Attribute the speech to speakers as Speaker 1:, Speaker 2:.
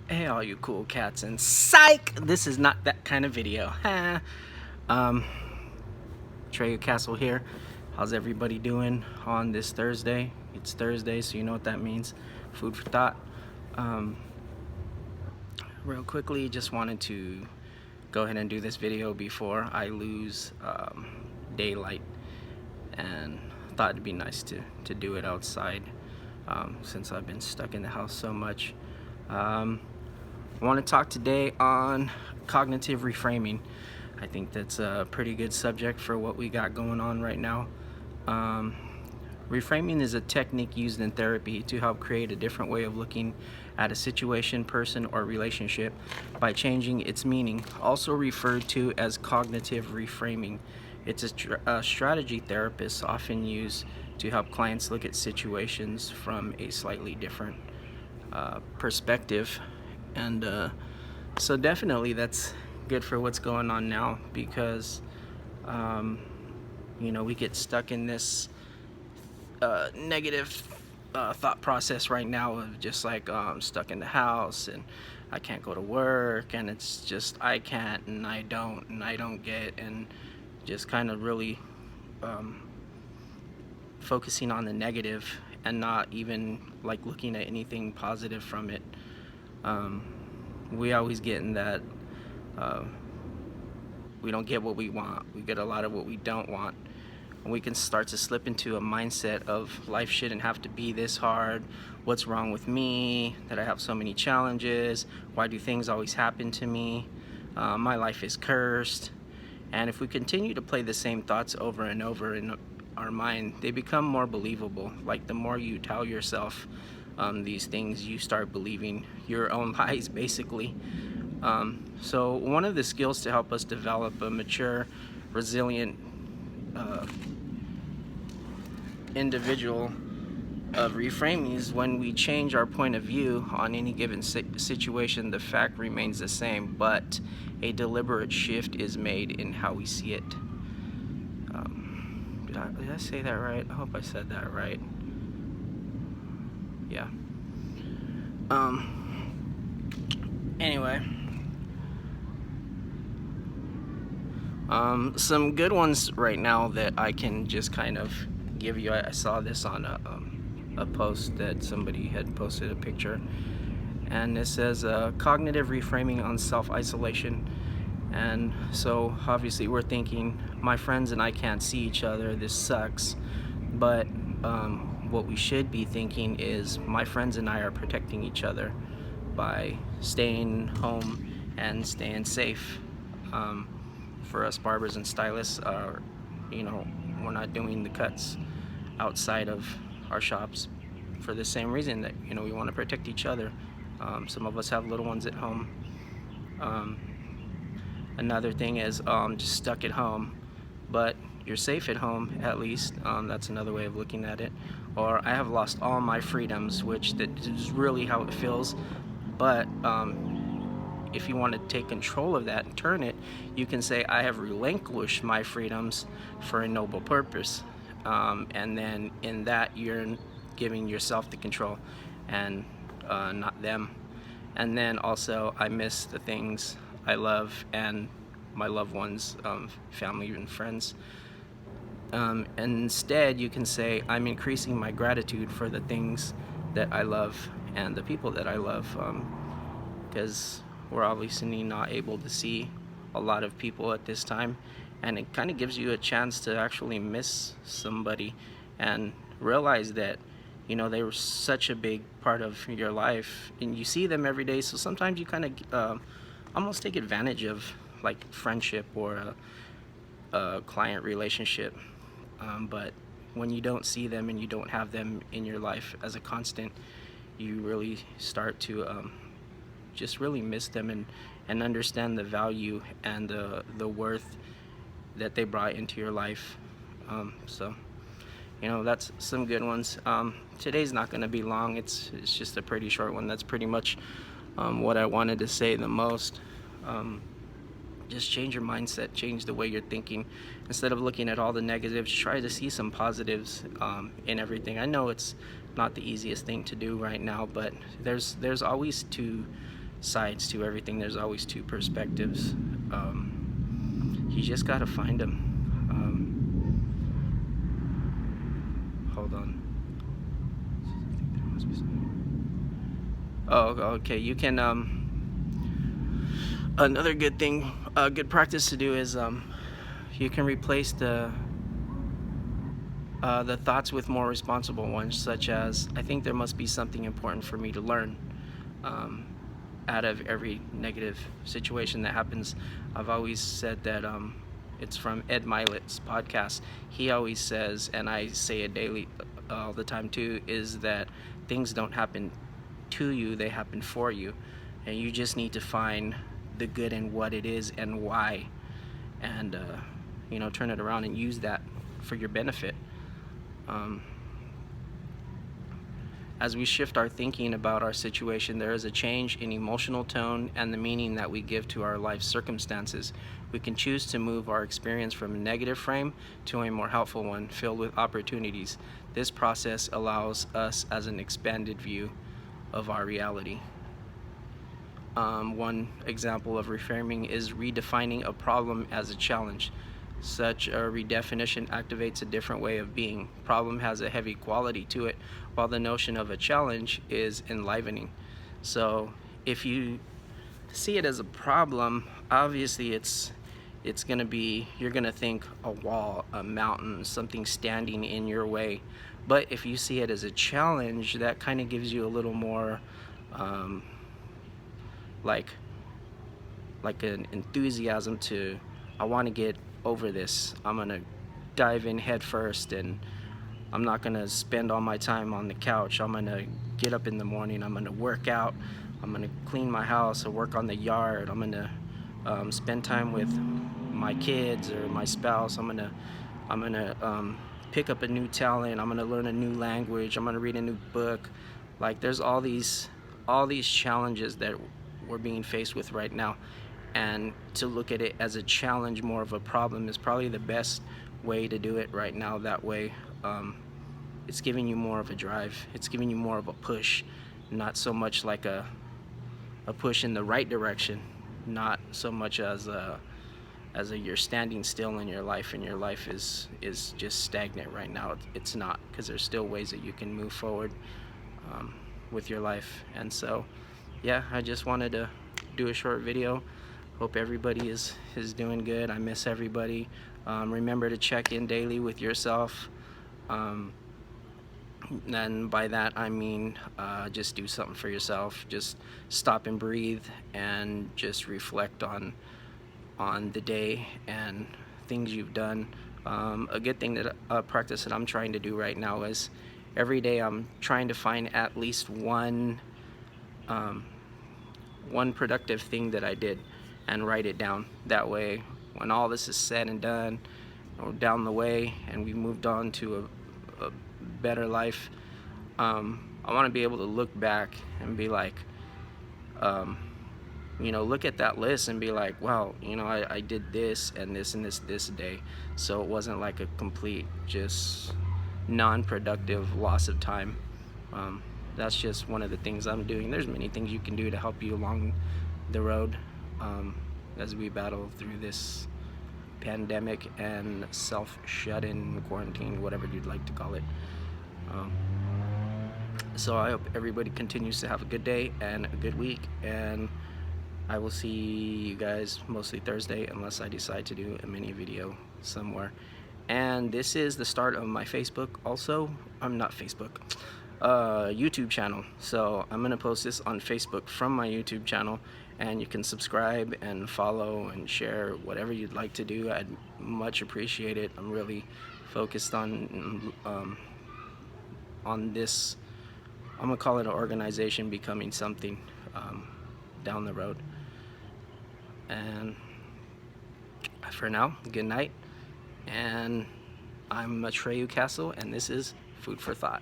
Speaker 1: Hey, all you cool cats, and psych! This is not that kind of video. um, Treyu Castle here. How's everybody doing on this Thursday? It's Thursday, so you know what that means. Food for thought. Um, Real quickly, just wanted to go ahead and do this video before I lose daylight, and thought it'd be nice to do it outside since I've been stuck in the house so much. I want to talk today on cognitive reframing. I think that's a pretty good subject for what we got going on right now. Reframing is a technique used in therapy to help create a different way of looking at a situation, person, or relationship by changing its meaning, also referred to as cognitive reframing. It's a strategy therapists often use to help clients look at situations from a slightly different perspective. And so definitely that's good for what's going on now, because we get stuck in this negative thought process right now of just like I'm stuck in the house and I can't go to work, and it's just I can't and I don't get, and just kind of really focusing on the negative and not even like looking at anything positive from it. We always get in that we don't get what we want, we get a lot of what we don't want, and we can start to slip into a mindset of life shouldn't have to be this hard, what's wrong with me, that I have so many challenges, why do things always happen to me, my life is cursed. And if we continue to play the same thoughts over and over in our mind, they become more believable. Like the more you tell yourself these things, you start believing your own lies, basically. So one of the skills to help us develop a mature, resilient individual of reframing is when we change our point of view on any given situation. The fact remains the same, but a deliberate shift is made in how we see it. Did I say that right? I hope I said that right. Yeah. Anyway. Some good ones right now that I can just kind of give you. I saw this on a post that somebody had posted a picture, and it says cognitive reframing on self-isolation. And so obviously we're thinking, my friends and I can't see each other, this sucks. But what we should be thinking is, my friends and I are protecting each other by staying home and staying safe. For us barbers and stylists, we're not doing the cuts outside of our shops for the same reason that we want to protect each other. Some of us have little ones at home. Another thing is just stuck at home, but you're safe at home at least. That's another way of looking at it. Or I have lost all my freedoms, which that is really how it feels. But if you want to take control of that and turn it, you can say, I have relinquished my freedoms for a noble purpose. And then in that, you're giving yourself the control and not them. And then also, I miss the things I love and my loved ones, family and friends. And instead, you can say, I'm increasing my gratitude for the things that I love and the people that I love, because we're obviously not able to see a lot of people at this time, and it kind of gives you a chance to actually miss somebody and realize that they were such a big part of your life, and you see them every day. So sometimes you kind of almost take advantage of like friendship or a client relationship, but when you don't see them and you don't have them in your life as a constant, you really start to just really miss them and understand the value and the worth that they brought into your life. So that's some good ones. Today's not going to be long. It's just a pretty short one. That's pretty much what I wanted to say the most. Just change your mindset, change the way you're thinking. Instead of looking at all the negatives, try to see some positives in everything. I know it's not the easiest thing to do right now, but there's always to sides to everything. There's always two perspectives. You just gotta find them. Hold on. Oh, okay. You can. Another good thing, good practice to do is you can replace the thoughts with more responsible ones, such as, I think there must be something important for me to learn out of every negative situation that happens. I've always said that it's from Ed Milet's podcast. He always says, and I say it daily, all the time too, is that things don't happen to you, they happen for you. And you just need to find the good in what it is and why, and turn it around and use that for your benefit. As we shift our thinking about our situation, there is a change in emotional tone and the meaning that we give to our life circumstances. We can choose to move our experience from a negative frame to a more helpful one, filled with opportunities. This process allows us as an expanded view of our reality. One example of reframing is redefining a problem as a challenge. Such a redefinition activates a different way of being. Problem has a heavy quality to it, while the notion of a challenge is enlivening. So if you see it as a problem, obviously it's gonna be, you're gonna think a wall, a mountain, something standing in your way. But if you see it as a challenge, that kind of gives you a little more like an enthusiasm to, I want to get over this. I'm gonna dive in head first, and I'm not gonna spend all my time on the couch. I'm gonna get up in the morning, I'm gonna work out, I'm gonna clean my house or work on the yard, I'm gonna spend time with my kids or my spouse. I'm gonna pick up a new talent, I'm gonna learn a new language, I'm gonna read a new book. Like, there's all these challenges that we're being faced with right now, and to look at it as a challenge, more of a problem, is probably the best way to do it right now. That way it's giving you more of a drive, it's giving you more of a push, not so much like a push in the right direction, not so much as you're standing still in your life and your life is just stagnant right now. It's not, because there's still ways that you can move forward with your life. And so yeah, I just wanted to do a short video. Hope everybody is doing good. I miss everybody. Remember to check in daily with yourself. And by that I mean just do something for yourself. Just stop and breathe and just reflect on the day and things you've done. A good thing that practice that I'm trying to do right now is every day I'm trying to find at least one productive thing that I did and write it down. That way, when all this is said and done, or down the way, and we moved on to a better life, I want to be able to look back and be like, look at that list and be like, wow, I did this and this and this day. So it wasn't like a complete, just non-productive loss of time. That's just one of the things I'm doing. There's many things you can do to help you along the road as we battle through this pandemic and self-shut-in, quarantine, whatever you'd like to call it. So I hope everybody continues to have a good day and a good week, and I will see you guys mostly Thursday unless I decide to do a mini video somewhere. And this is the start of my Facebook also. I'm not Facebook. YouTube channel. So I'm gonna post this on Facebook from my YouTube channel, and you can subscribe and follow and share whatever you'd like to do. I'd much appreciate it. I'm really focused on this, I'm gonna call it an organization becoming something down the road. And for now, good night. And I'm Atreyu Castle, and this is Food for Thought.